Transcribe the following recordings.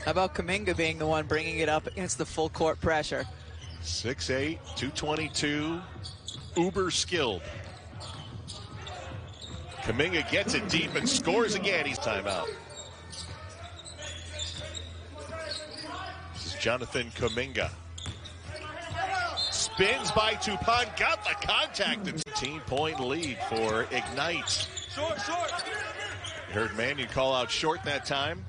How about Kuminga being the one bringing it up against the full court pressure? 6'8", 222, uber skilled. Kuminga gets it deep and scores again. He's timeout. This is Jonathan Kuminga. Spins by Tupan, got the contact. 15-point lead for Ignite. Short. You heard Mannion call out short that time.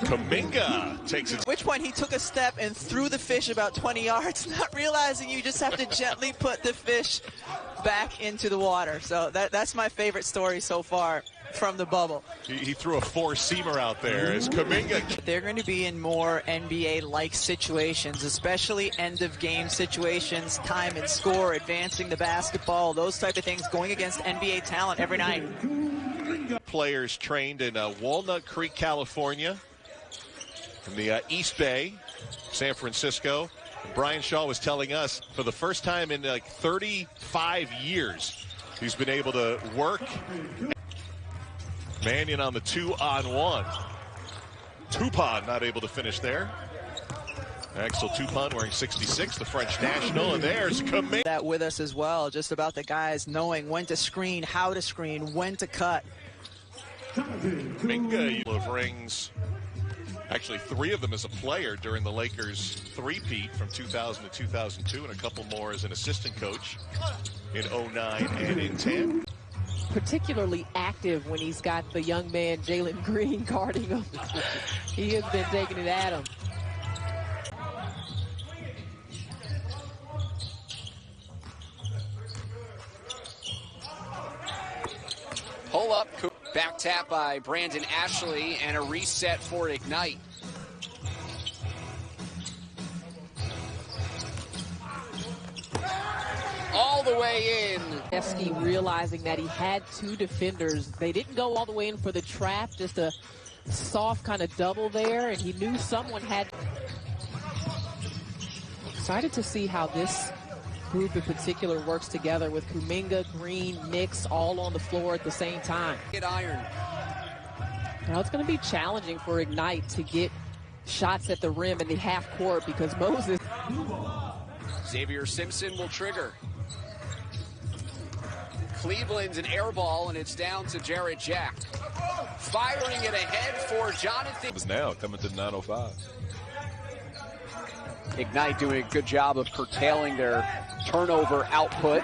Kuminga takes it. At which point he took a step and threw the fish about 20 yards, not realizing you just have to gently put the fish back into the water. So that's my favorite story so far from the bubble. He threw a four-seamer out there as Kuminga. They're going to be in more NBA-like situations, especially end-of-game situations, time and score, advancing the basketball, those type of things, going against NBA talent every night. Players trained in Walnut Creek, California, from the East Bay, San Francisco. And Brian Shaw was telling us for the first time in like 35 years, he's been able to work. Mannion on the 2-on-1. Tupan not able to finish there. Axel Tupan wearing 66, the French national, and there's Kuminga. That with us as well, just about the guys knowing when to screen, how to screen, when to cut. Kuminga of rings. Actually, 3 of them as a player during the Lakers three-peat from 2000 to 2002, and a couple more as an assistant coach in 09 and in 10. Particularly active when he's got the young man Jalen Green guarding him. He has been taking it at him. Pull up, back tap by Brandon Ashley, and a reset for Ignite. All the way in. Efsky realizing that he had 2 defenders. They didn't go all the way in for the trap, just a soft kind of double there, and he knew someone had. Excited to see how this group in particular works together with Kuminga, Green, Nix all on the floor at the same time. Get iron. Now it's going to be challenging for Ignite to get shots at the rim in the half court because Moses. Xavier Simpson will trigger. Cleveland's an air ball, and it's down to Jarrett Jack. Firing it ahead for Jonathan. It's now coming to the 905. Ignite doing a good job of curtailing their turnover output.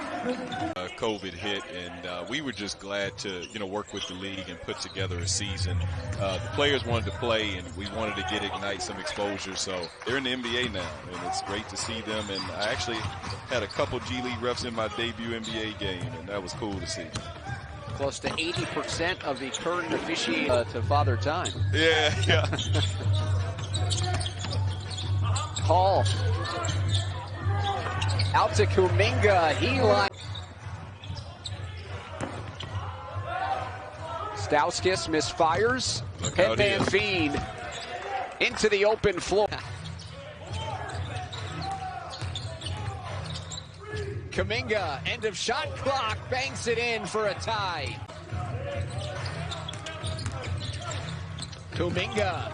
COVID hit, and we were just glad to, work with the league and put together a season. The players wanted to play, and we wanted to get Ignite some exposure. So they're in the NBA now, and it's great to see them. And I actually had a couple G League refs in my debut NBA game, and that was cool to see. Close to 80% of the current officiating to Father Time. Yeah. Hall. Out to Kuminga. He line. Stauskas misfires. Headband feed into the open floor. Kuminga, end of shot clock, banks it in for a tie. Kuminga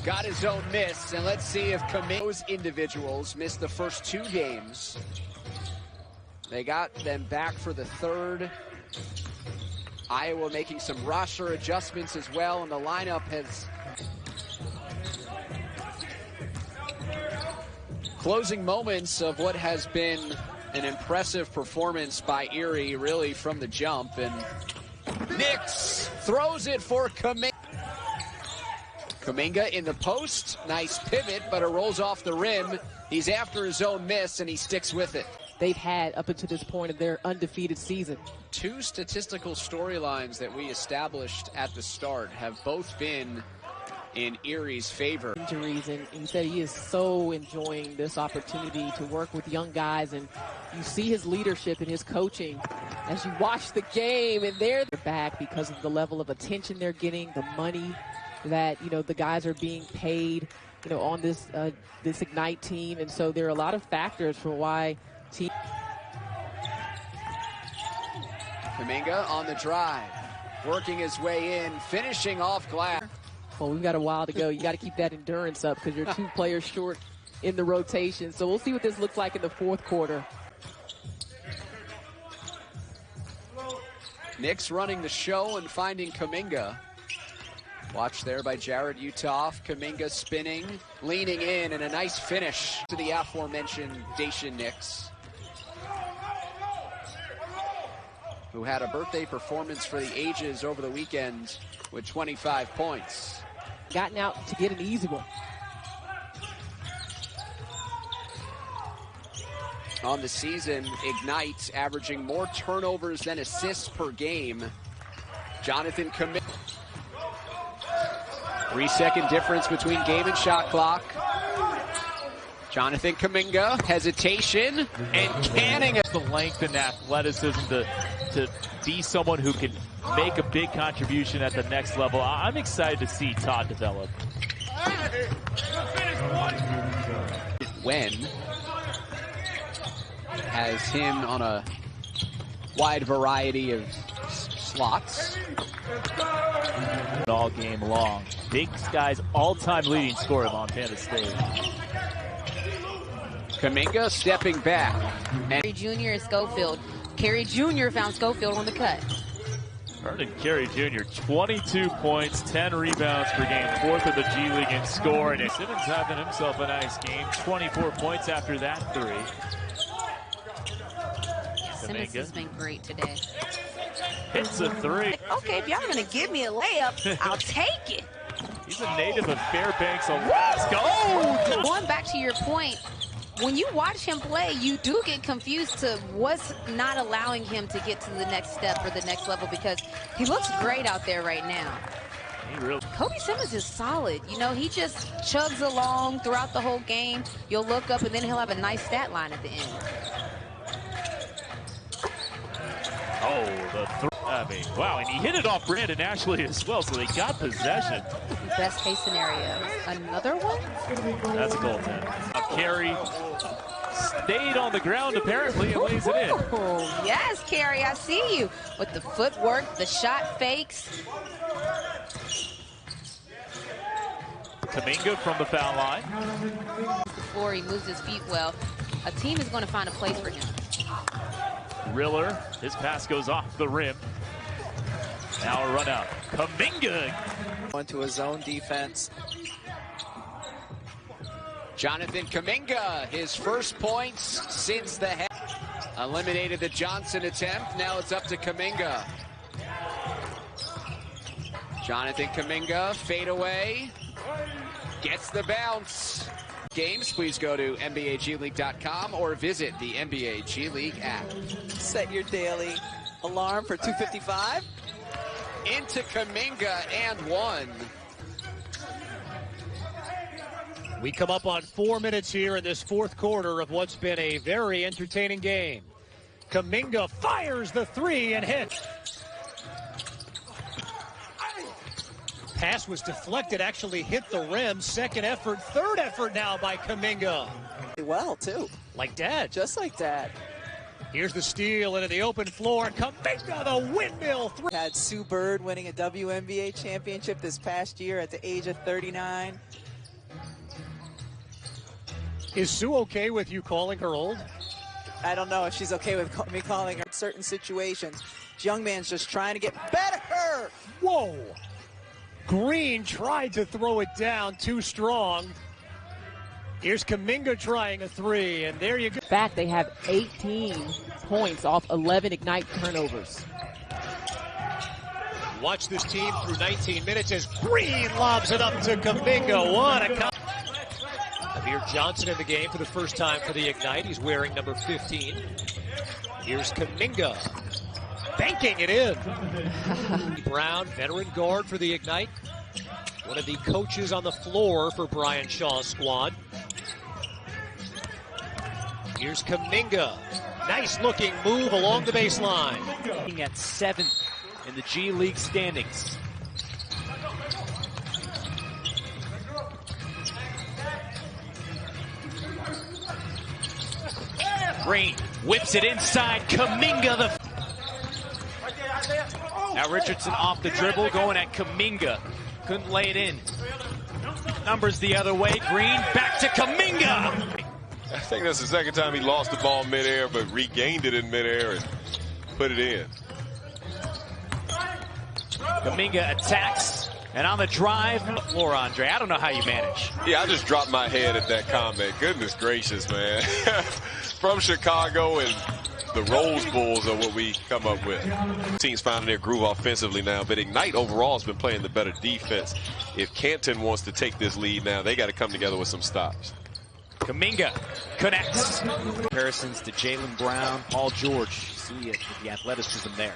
got his own miss, and let's see if those individuals missed the first 2 games. They got them back for the 3rd. Iowa making some roster adjustments as well, and the lineup has closing moments of what has been an impressive performance by Erie, really from the jump. And Nix throws it for Kuminga. Kuminga in the post, nice pivot, but it rolls off the rim. He's after his own miss, and he sticks with it. They've had up until this point of their undefeated season. 2 statistical storylines that we established at the start have both been in Erie's favor. Injuries, and he said he is so enjoying this opportunity to work with young guys, and you see his leadership and his coaching as you watch the game, and they're back because of the level of attention they're getting, the money that the guys are being paid on this this Ignite team, and so there are a lot of factors for why team. Kuminga on the drive, working his way in, finishing off glass. Well, we've got a while to go. You got to keep that endurance up because you're 2 players short in the rotation. So we'll see what this looks like in the fourth quarter. Knicks running the show and finding Kuminga. Watch there by Jared Utoff. Kuminga spinning, leaning in, and a nice finish to the aforementioned Dacian Knicks, who had a birthday performance for the ages over the weekend with 25 points. Gotten out to get an easy one. On the season, Ignite averaging more turnovers than assists per game. Jonathan Kuminga. 3-second difference between game and shot clock. Jonathan Kuminga, hesitation, and canning. The length and athleticism to be someone who can make a big contribution at the next level. I'm excited to see Todd develop. When has him on a wide variety of slots. All game long. Big Sky's all-time leading scorer at Montana State. Kuminga stepping back. And Jr. and Schofield. Carey Jr. found Schofield on the cut. Vernon Carey Jr., 22 points, 10 rebounds per game, 4th of the G League in scoring. And Simmons having himself a nice game, 24 points after that 3. Simmons has been great today. Hits a 3. Okay, if y'all are going to give me a layup, I'll take it. He's a native of Fairbanks, Alaska. Oh! Going back to your point, when you watch him play, you do get confused to what's not allowing him to get to the next step or the next level, because he looks great out there right now. Kobe Simmons is solid. You know, he just chugs along throughout the whole game. You'll look up and then he'll have a nice stat line at the end. Oh, the wow, and he hit it off Brandon Ashley as well, so they got possession. Best case scenario. Another one? That's a goaltend. Carey stayed on the ground apparently and lays it in. Oh, yes, Carey, I see you. With the footwork, the shot fakes. Kuminga from the foul line. Before he moves his feet well, a team is going to find a place for him. Riller, his pass goes off the rim. Now a run out. Kuminga. Going to a zone defense. Jonathan Kuminga, his first points since the head. Eliminated the Johnson attempt. Now it's up to Kuminga. Jonathan Kuminga, fade away. Gets the bounce. Games, please go to NBAGleague.com or visit the NBA G League app. Set your daily alarm for 2:55. Into Kuminga and 1. We come up on 4 minutes here in this fourth quarter of what's been a very entertaining game. Kuminga fires the 3 and hits. Pass was deflected, actually hit the rim. Second effort, third effort now by Kuminga. Well, too. Like Dad. Just like Dad. Here's the steal into the open floor. Kuminga, the windmill 3. Had Sue Bird winning a WNBA championship this past year at the age of 39. Is Sue okay with you calling her old? I don't know if she's okay with me calling her in certain situations. This young man's just trying to get better. Whoa. Green tried to throw it down too strong. Here's Kuminga trying a 3, and there you go. In fact, they have 18 points off 11 Ignite turnovers. Watch this team through 19 minutes as Green lobs it up to Kuminga. What a Amir Johnson in the game for the first time for the Ignite. He's wearing number 15. Here's Kuminga. Banking it in. Brown, veteran guard for the Ignite. One of the coaches on the floor for Brian Shaw's squad. Here's Kuminga. Nice looking move along the baseline. At 7th in the G League standings. Green whips it inside. Kuminga Now Richardson off the dribble, going at Kuminga. Couldn't lay it in. Numbers the other way. Green back to Kuminga. I think that's the second time he lost the ball midair, but regained it in midair and put it in. Kuminga attacks, and on the drive, floor, Andre. I don't know how you manage. Yeah, I just dropped my head at that comment. Goodness gracious, man. From Chicago, and the Rose Bulls are what we come up with. Teams finding their groove offensively now, but Ignite overall has been playing the better defense. If Canton wants to take this lead now, they got to come together with some stops. Kuminga connects. Comparisons to Jaylen Brown, Paul George. See it with the athleticism there.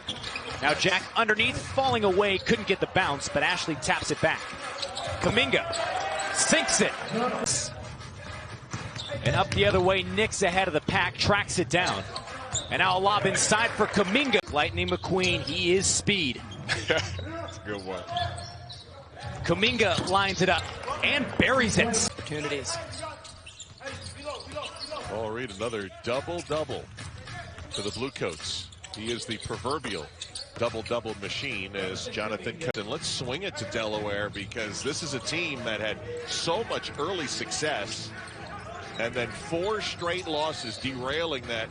Now Jack underneath, falling away, couldn't get the bounce, but Ashley taps it back. Kuminga sinks it. And up the other way, Nick's ahead of the pack, tracks it down. And now a lob inside for Kuminga. Lightning McQueen, he is speed. That's a good one. Kuminga lines it up and buries it. Opportunities. Oh, Reed, another double-double for the Bluecoats. He is the proverbial double-double machine as Jonathan comes in. Let's swing it to Delaware because this is a team that had so much early success and then 4 straight losses derailing that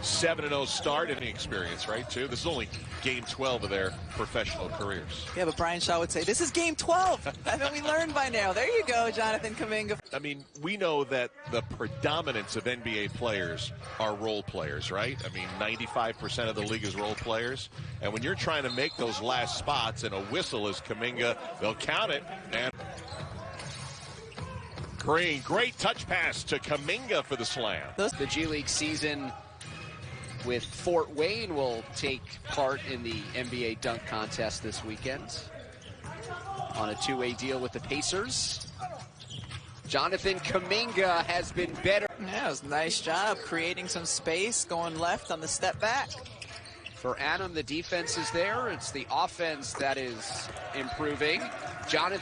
7-0 start. Any experience, right, too? This is only game 12 of their professional careers. Yeah, but Brian Shaw would say, this is game 12. Haven't we learned by now? There you go, Jonathan Kuminga. I mean, we know that the predominance of NBA players are role players, right? I mean, 95% of the league is role players. And when you're trying to make those last spots and a whistle is Kuminga, they'll count it. And Green, great touch pass to Kuminga for the slam. The G League season with Fort Wayne will take part in the NBA dunk contest this weekend on a 2-way deal with the Pacers. Jonathan Kuminga has been better. Yeah, it was a nice job creating some space, going left on the step back. For Adam, the defense is there. It's the offense that is improving. Jonathan